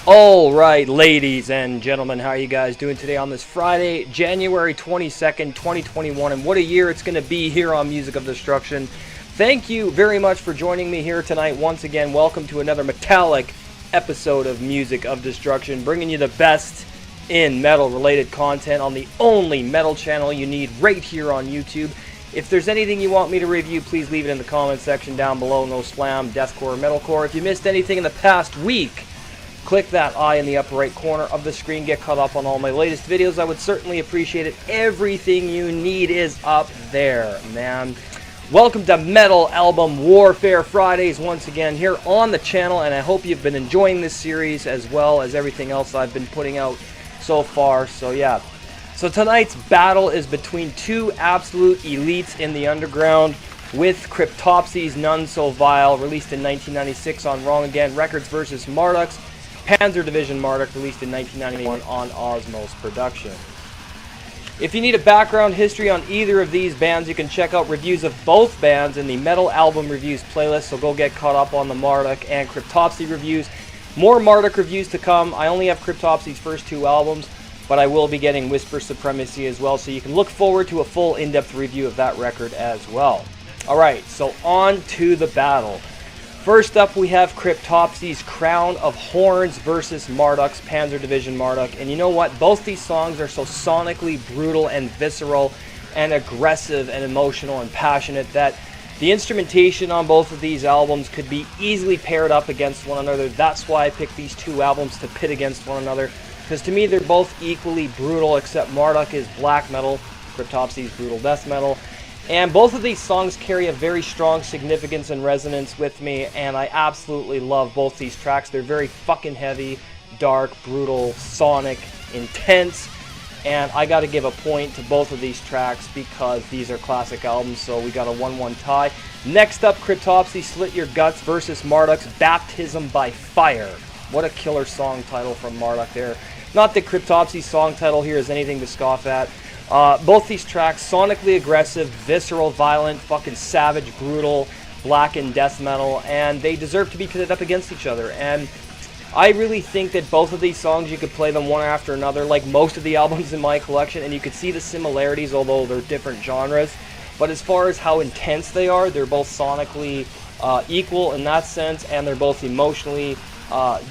Alright, ladies and gentlemen, how are you guys doing today on this Friday, January 22nd, 2021, and what a year it's going to be here on Music of Destruction. Thank you very much for joining me here tonight. Once again, welcome to another metallic episode of Music of Destruction, bringing you the best in metal-related content on the only metal channel you need right here on YouTube. If there's anything you want me to review, please leave it in the comment section down below. No slam, deathcore, metalcore. If you missed anything in the past week, click that eye in the upper right corner of the screen. Get caught up on all my latest videos. I would certainly appreciate it. Everything you need is up there, man. Welcome to Metal Album Warfare Fridays once again here on the channel, and I hope you've been enjoying this series as well as everything else I've been putting out so far. So yeah. So tonight's battle is between two absolute elites in the underground, with Cryptopsy's None So Vile, released in 1996 on Wrong Again Records, versus Marduk's Panzer Division Marduk, released in 1991 on Osmos Production. If you need a background history on either of these bands, you can check out reviews of both bands in the Metal Album Reviews playlist, so go get caught up on the Marduk and Cryptopsy reviews. More Marduk reviews to come. I only have Cryptopsy's first two albums, but I will be getting Whisper Supremacy as well, so you can look forward to a full in-depth review of that record as well. Alright, so on to the battle. First up, we have Cryptopsy's Crown of Horns versus Marduk's Panzer Division Marduk. And you know what? Both these songs are so sonically brutal and visceral and aggressive and emotional and passionate that the instrumentation on both of these albums could be easily paired up against one another. That's why I picked these two albums to pit against one another, because to me they're both equally brutal, except Marduk is black metal, Cryptopsy is brutal death metal. And both of these songs carry a very strong significance and resonance with me, and I absolutely love both these tracks. They're very fucking heavy, dark, brutal, sonic, intense, and I gotta give a point to both of these tracks because these are classic albums, so we got a 1-1 tie. Next up, Cryptopsy Slit Your Guts versus Marduk's Baptism by Fire. What a killer song title from Marduk there. Not that Cryptopsy's song title here is anything to scoff at. Both these tracks, sonically aggressive, visceral, violent, fucking savage, brutal, blackened death metal, and they deserve to be pitted up against each other. And I really think that both of these songs, you could play them one after another, like most of the albums in my collection, and you could see the similarities, although they're different genres. But as far as how intense they are, they're both sonically equal in that sense, and they're both emotionally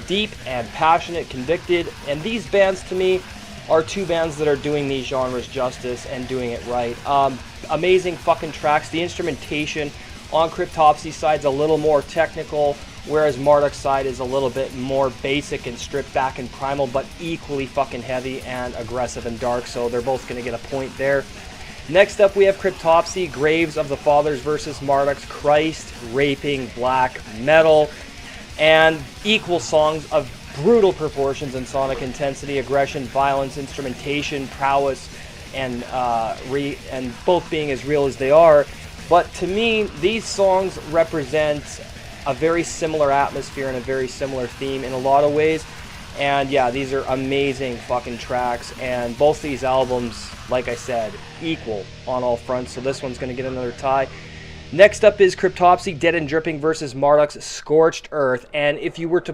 deep and passionate, convicted. And these bands, to me, are two bands that are doing these genres justice and doing it right. Amazing fucking tracks. The instrumentation on Cryptopsy's side is a little more technical, whereas Marduk's side is a little bit more basic and stripped back and primal, but equally fucking heavy and aggressive and dark, so they're both going to get a point there. Next up, we have Cryptopsy, Graves of the Fathers versus Marduk's Christ-raping black metal, and equal songs of brutal proportions and sonic intensity, aggression, violence, instrumentation, prowess, and both being as real as they are. But to me, these songs represent a very similar atmosphere and a very similar theme in a lot of ways. And yeah, these are amazing fucking tracks, and both these albums, like I said, equal on all fronts, so this one's going to get another tie. Next up is Cryptopsy, Dead and Dripping versus Marduk's Scorched Earth. And if you were to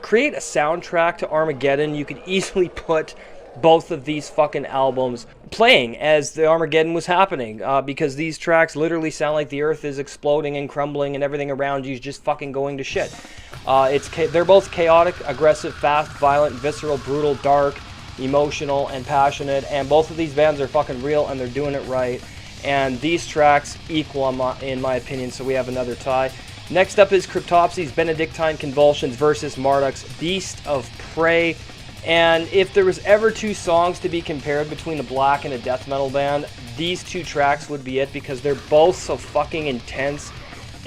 create a soundtrack to Armageddon, you could easily put both of these fucking albums playing as the Armageddon was happening, because these tracks literally sound like the earth is exploding and crumbling and everything around you is just fucking going to shit. They're both chaotic, aggressive, fast, violent, visceral, brutal, dark, emotional, and passionate, and both of these bands are fucking real and they're doing it right. And these tracks equal in my opinion, so we have another tie. Next up is Cryptopsy's Benedictine Convulsions versus Marduk's Beast of Prey. And if there was ever two songs to be compared between a black and a death metal band, these two tracks would be it, because they're both so fucking intense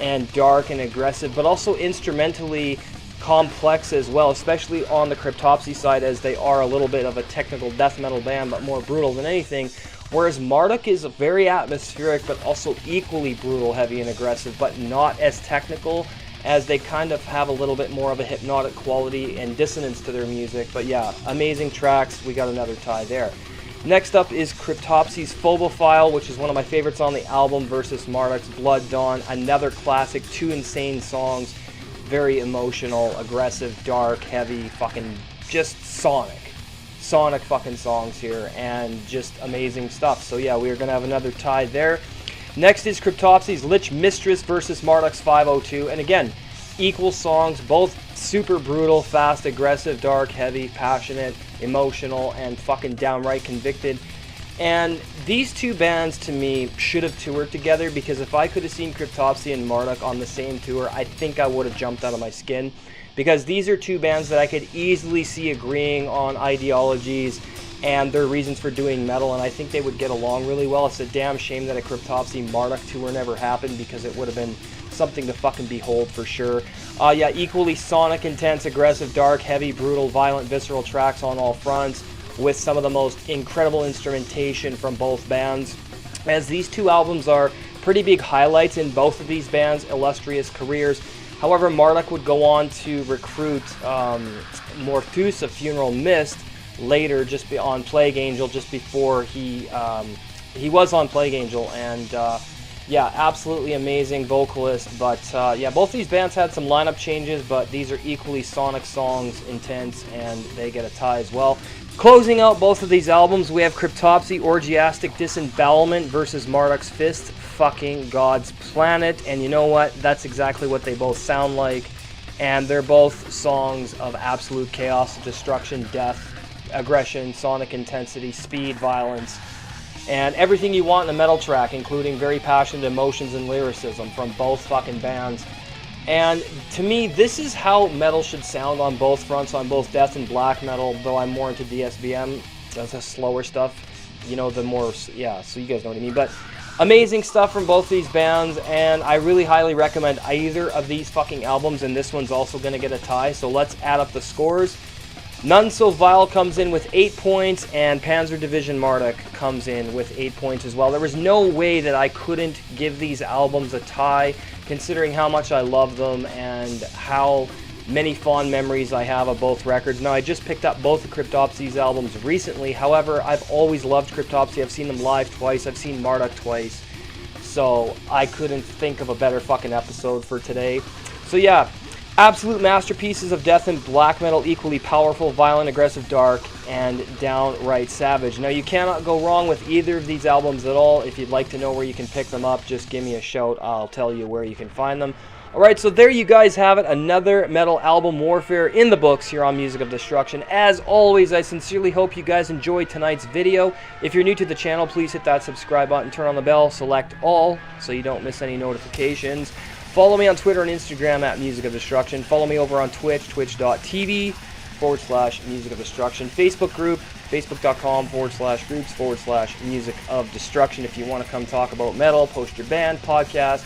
and dark and aggressive, but also instrumentally complex as well, especially on the Cryptopsy side, as they are a little bit of a technical death metal band, but more brutal than anything. Whereas Marduk is very atmospheric, but also equally brutal, heavy, and aggressive, but not as technical, as they kind of have a little bit more of a hypnotic quality and dissonance to their music. But yeah, amazing tracks. We got another tie there. Next up is Cryptopsy's Phobophile, which is one of my favorites on the album, versus Marduk's Blooddawn, another classic, two insane songs. very emotional, aggressive, dark, heavy, fucking just Sonic fucking songs here, and just amazing stuff. So yeah, we are going to have another tie there. Next is Cryptopsy's Lichmistress VS Marduk's 502, and again, equal songs, both super brutal, fast, aggressive, dark, heavy, passionate, emotional, and fucking downright convicted. And these two bands, to me, should have toured together, because if I could have seen Cryptopsy and Marduk on the same tour, I think I would have jumped out of my skin, because these are two bands that I could easily see agreeing on ideologies and their reasons for doing metal, and I think they would get along really well. It's a damn shame that a Cryptopsy Marduk tour never happened, because it would have been something to fucking behold for sure. Yeah, equally sonic, intense, aggressive, dark, heavy, brutal, violent, visceral tracks on all fronts, with some of the most incredible instrumentation from both bands, as these two albums are pretty big highlights in both of these bands' illustrious careers. However, Marduk would go on to recruit Morthus of Funeral Mist later, just on Plague Angel, just before he was on Plague Angel, and yeah, absolutely amazing vocalist. But yeah, both these bands had some lineup changes, but these are equally sonic songs, intense, and they get a tie as well. Closing out both of these albums, we have Cryptopsy Orgiastic Disembowelment versus Marduk's Fistfucking God's Planet, and you know what? That's exactly what they both sound like, and they're both songs of absolute chaos, destruction, death, aggression, sonic intensity, speed, violence, and everything you want in a metal track, including very passionate emotions and lyricism from both fucking bands. And to me, this is how metal should sound on both fronts, on both death and black metal, though I'm more into DSBM. That's the slower stuff, you know, the more, yeah, so you guys know what I mean. But amazing stuff from both these bands, and I really highly recommend either of these fucking albums, and this one's also going to get a tie, so let's add up the scores. None So Vile comes in with 8 points, and Panzer Division Marduk comes in with 8 points as well. There was no way that I couldn't give these albums a tie, considering how much I love them and how many fond memories I have of both records. Now, I just picked up both of Cryptopsy's albums recently. However, I've always loved Cryptopsy. I've seen them live twice. I've seen Marduk twice. So I couldn't think of a better fucking episode for today. So yeah, absolute masterpieces of death and black metal, equally powerful, violent, aggressive, dark, and downright savage. Now, you cannot go wrong with either of these albums at all. If you'd like to know where you can pick them up, just give me a shout. I'll tell you where you can find them. Alright, so there you guys have it. Another metal album warfare in the books here on Music of Destruction. As always, I sincerely hope you guys enjoyed tonight's video. If you're new to the channel, please hit that subscribe button, turn on the bell, select all so you don't miss any notifications. Follow me on Twitter and Instagram at Music of Destruction. Follow me over on Twitch, twitch.tv/Music of Destruction. Facebook group, facebook.com/groups/Music of Destruction. If you want to come talk about metal, post your band, podcast,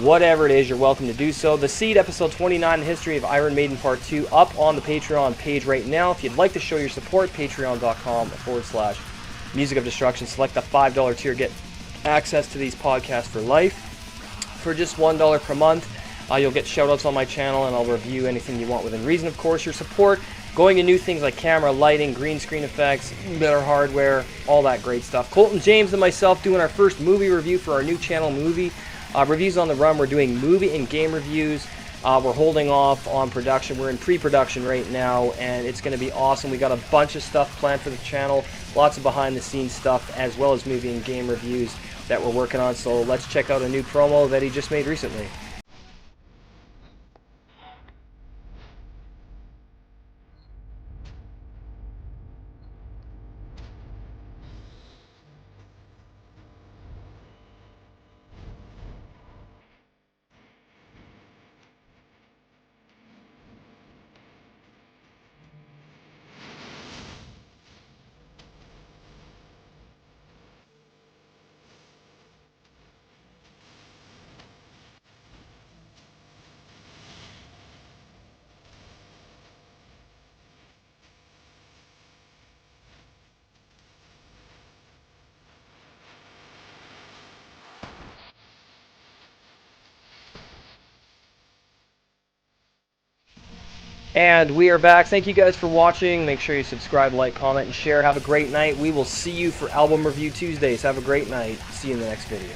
whatever it is, you're welcome to do so. The Seed, episode 29, the history of Iron Maiden Part 2, up on the Patreon page right now. If you'd like to show your support, patreon.com/Music of Destruction. Select the $5 tier, get access to these podcasts for life. For just $1 per month, you'll get shoutouts on my channel, and I'll review anything you want within reason. Of course, your support going to new things like camera, lighting, green screen effects, better hardware, all that great stuff. Colton James and myself doing our first movie review for our new channel, Movie Reviews on the Run. We're doing movie and game reviews. We're holding off on production. We're in pre-production right now, and it's going to be awesome. We got a bunch of stuff planned for the channel, lots of behind-the-scenes stuff, as well as movie and game reviews that we're working on. So let's check out a new promo that he just made recently. And we are back. Thank you guys for watching. Make sure you subscribe, like, comment, and share. Have a great night. We will see you for Album Review Tuesdays. Have a great night. See you in the next video.